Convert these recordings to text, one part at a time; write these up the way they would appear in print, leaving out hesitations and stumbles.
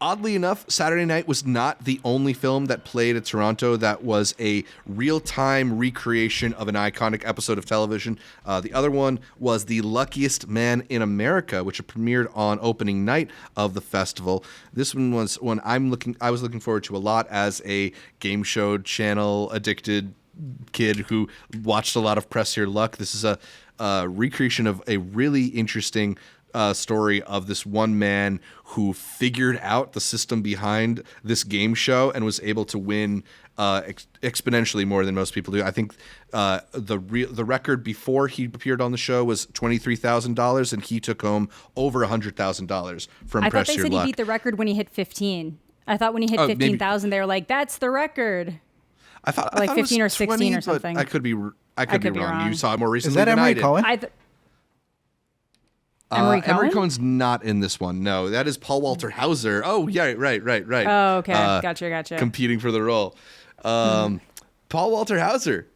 Oddly enough, Saturday Night was not the only film that played at Toronto that was a real-time recreation of an iconic episode of television. The other one was The Luckiest Man in America, which premiered on opening night of the festival. This one was one I was looking forward to a lot as a game show channel addicted kid who watched a lot of Press Your Luck. This is a recreation of a really interesting story of this one man who figured out the system behind this game show and was able to win exponentially more than most people do. I think the record before he appeared on the show was $23,000, and he took home over $100,000 from Press Your Luck. I thought they said he beat the record when he hit 15. I thought when he hit 15,000, they were like, "That's the record." I thought 15 or 16 20, or something. I could be wrong. You saw it more recently. Is that than Emery I did. Cohen? Emery Cohen? Emery Cohen's not in this one. No, that is Paul Walter Hauser. Oh, yeah, right. Oh, okay. Gotcha. Competing for the role. Paul Walter Hauser,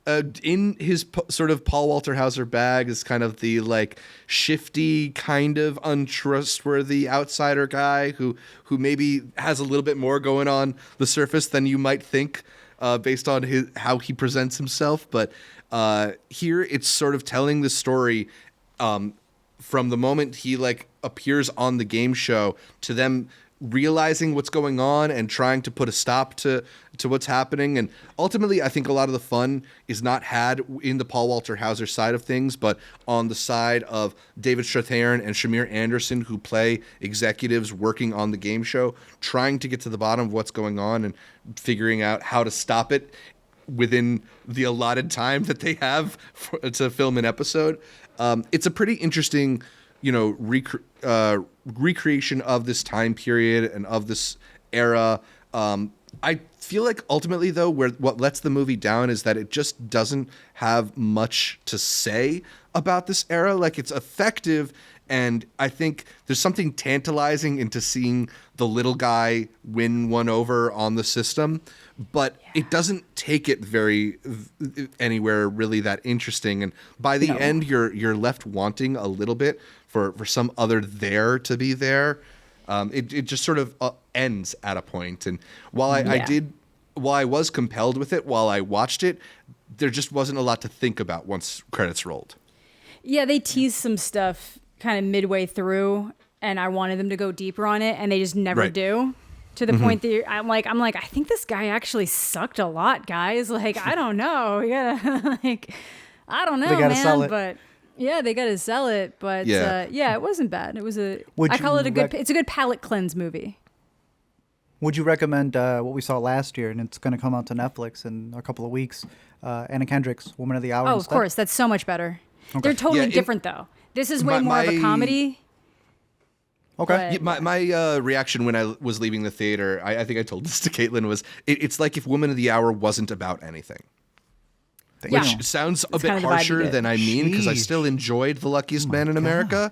in his sort of Paul Walter Hauser bag is kind of the like shifty, kind of untrustworthy outsider guy who maybe has a little bit more going on the surface than you might think based on how he presents himself. But here it's sort of telling the story from the moment he like appears on the game show to them realizing what's going on and trying to put a stop to what's happening. And ultimately, I think a lot of the fun is not had in the Paul Walter Hauser side of things, but on the side of David Strathairn and Shamir Anderson, who play executives working on the game show, trying to get to the bottom of what's going on and figuring out how to stop it within the allotted time that they have to film an episode. It's a pretty interesting, recreation of this time period and of this era. I feel like ultimately, though, what lets the movie down is that it just doesn't have much to say about this era. Like, it's effective, and I think there's something tantalizing into seeing the little guy win one over on the system, but it doesn't take it very anywhere really that interesting. And by the end, you're left wanting a little bit for some other there to be there. It just sort of ends at a point. And while I was compelled with it while I watched it, there just wasn't a lot to think about once credits rolled. Yeah, they teased some stuff kind of midway through, and I wanted them to go deeper on it, and they just never do. To the point that I'm like, I think this guy actually sucked a lot, guys. Like, I don't know. You gotta, I don't know, man. Sell it. But yeah, they gotta sell it. But it wasn't bad. It was I call it it's a good palate cleanse movie. Would you recommend what we saw last year, and it's going to come out to Netflix in a couple of weeks? Anna Kendrick's Woman of the Hour. Oh, of course. That's so much better. Okay. They're totally different, though. This is way more of a comedy. Okay. Yeah, my reaction when I was leaving the theater, I think I told this to Caitlin, was it's like if Woman of the Hour wasn't about anything. Which sounds a bit harsher than I mean, because I still enjoyed The Luckiest Man in America.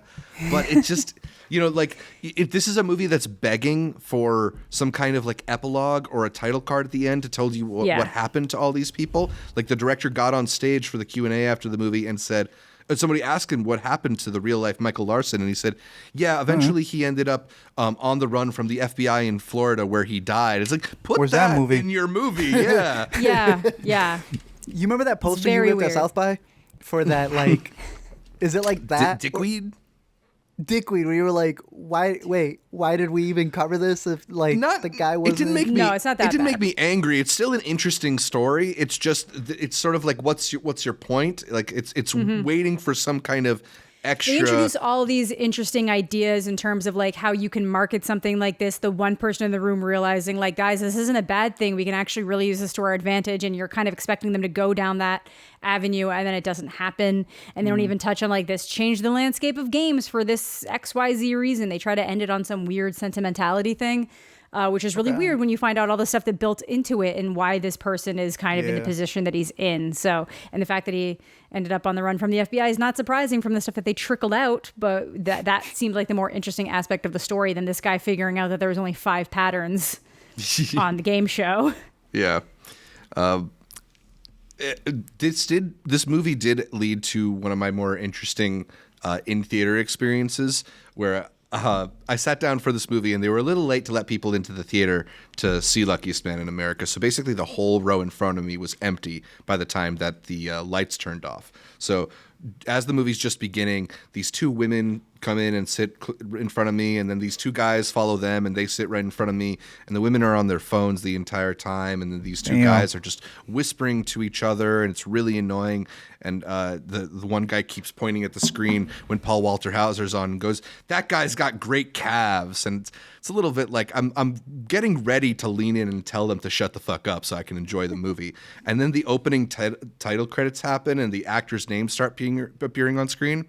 But it just, if this is a movie that's begging for some kind of like epilogue or a title card at the end to tell you what happened to all these people. Like, the director got on stage for the Q&A after the movie and said, somebody asked him what happened to the real life Michael Larson, and he said, eventually he ended up on the run from the FBI in Florida where he died. It's like, put that movie in your movie. Yeah. Yeah. You remember that poster you ripped at South by for that, like, is it like that? Dickweed, where you were like, why did we even cover this if, like, the guy wasn't... It didn't make me, no, it's not that It didn't bad. make me angry. It's still an interesting story. It's just, it's sort of like, what's your point? Like, it's waiting for some kind of extra... They introduce all these interesting ideas in terms of like how you can market something like this. The one person in the room realizing, like, guys, this isn't a bad thing. We can actually really use this to our advantage. And you're kind of expecting them to go down that avenue, and then it doesn't happen. And they don't even touch on like this change the landscape of games for this XYZ reason. They try to end it on some weird sentimentality thing. Which is really weird when you find out all the stuff that built into it and why this person is kind of in the position that he's in. So, and the fact that he ended up on the run from the FBI is not surprising from the stuff that they trickled out, but that seemed like the more interesting aspect of the story than this guy figuring out that there was only 5 patterns on the game show. Yeah. This movie did lead to one of my more interesting in-theater experiences where I sat down for this movie, and they were a little late to let people into the theater to see Luckiest Man in America. So basically, the whole row in front of me was empty by the time that the lights turned off. So as the movie's just beginning, these two women come in and sit in front of me, and then these two guys follow them, and they sit right in front of me, and the women are on their phones the entire time, and then these two guys are just whispering to each other, and it's really annoying. And the one guy keeps pointing at the screen when Paul Walter Hauser's on and goes, "That guy's got great calves." And it's a little bit like I'm getting ready to lean in and tell them to shut the fuck up so I can enjoy the movie. And then the opening title credits happen, and the actors' names start appearing on screen.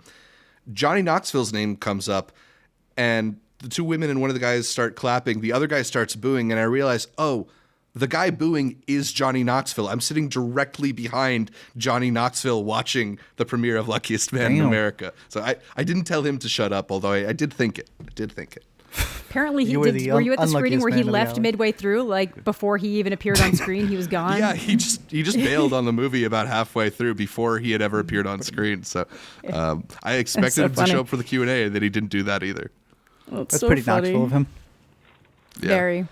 Johnny Knoxville's name comes up, and the two women and one of the guys start clapping. The other guy starts booing, and I realize, oh, the guy booing is Johnny Knoxville. I'm sitting directly behind Johnny Knoxville watching the premiere of Luckiest Man in America. So I didn't tell him to shut up, although I did think it. Apparently, were you at the screening where he left midway through, like before he even appeared on screen? He was gone. Yeah, he just bailed on the movie about halfway through before he had ever appeared on screen. So I expected him to show up for the Q&A, and then he didn't do that either. That's so pretty Knoxville of him. Yeah. Very.